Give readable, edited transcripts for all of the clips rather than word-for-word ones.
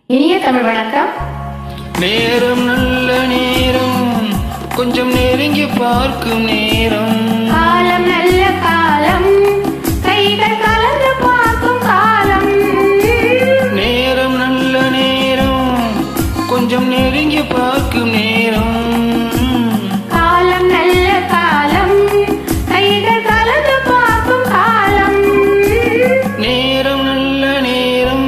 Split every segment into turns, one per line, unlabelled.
இனிய தமிழ் வணக்கம்.
நேரம் நல்ல நேரம், கொஞ்சம் நெருங்கி பார்க்கும் நேரம்.
காலம் நல்ல காலம், கைகள் கலந்து பார்க்கும் காலம்.
நேரம் நல்ல நேரம், கொஞ்சம் நெருங்கி பார்க்கும் நேரம்.
காலம் நல்ல காலம், கைகள் கலந்து பார்க்கும் காலம்.
நேரம் நல்ல நேரம்.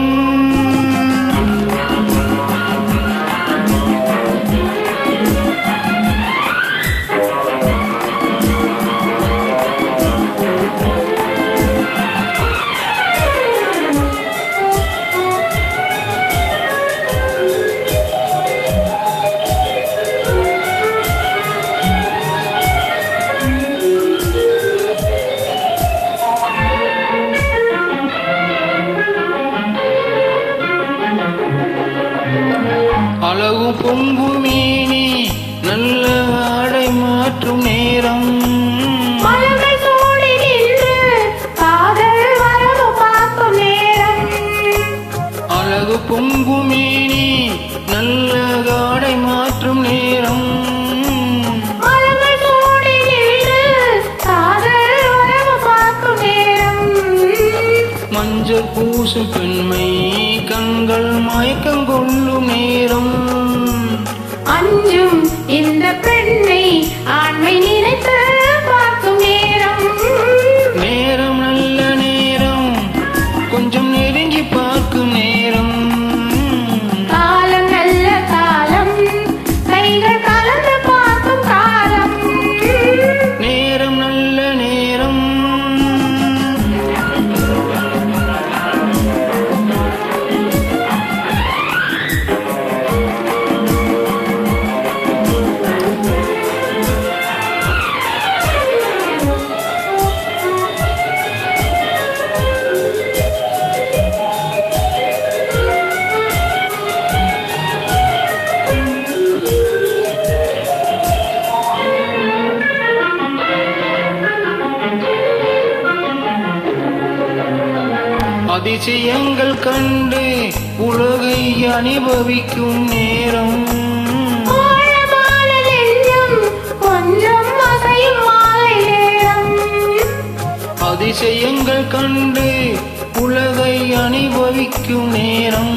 அழகு பொங்கும் மேனி, நல்ல ஆடை மாற்றும் நேரம்.
மலர்கள் சூடி நின்று காதல் வரவு பார்க்கும் நேரம்.
அழகு பொங்கும் மேனி, நல்ல ஆடை மாற்றும் நேரம்.
மலர்கள் சூடி நின்று காதல் வரவு பார்க்கும் நேரம்.
மஞ்சள் பூசும் பெண்மை, கண்கள் மயக்கம் கொள்ளும் நேரம்.
அஞ்சும் இந்த பெண்ணை ஆண்மை நினைத்து பார்க்கும் நேரம்.
நேரம் நல்ல நேரம், கொஞ்சம் நெருங்கி பார்க்கும் நேரம்.
காலம் நல்ல காலம், கைகள் கலந்து பார்க்கும் காலம்.
நேரம் நல்ல நேரம். அதிசயங்கள் கண்டு உலகை அனுபவிக்கும் நேரம்.
ஆழமான நெஞ்சம் கொஞ்சம் அசையும் மாலை நேரம்.
அதிசயங்கள் கண்டு உலகை அனுபவிக்கும் நேரம்.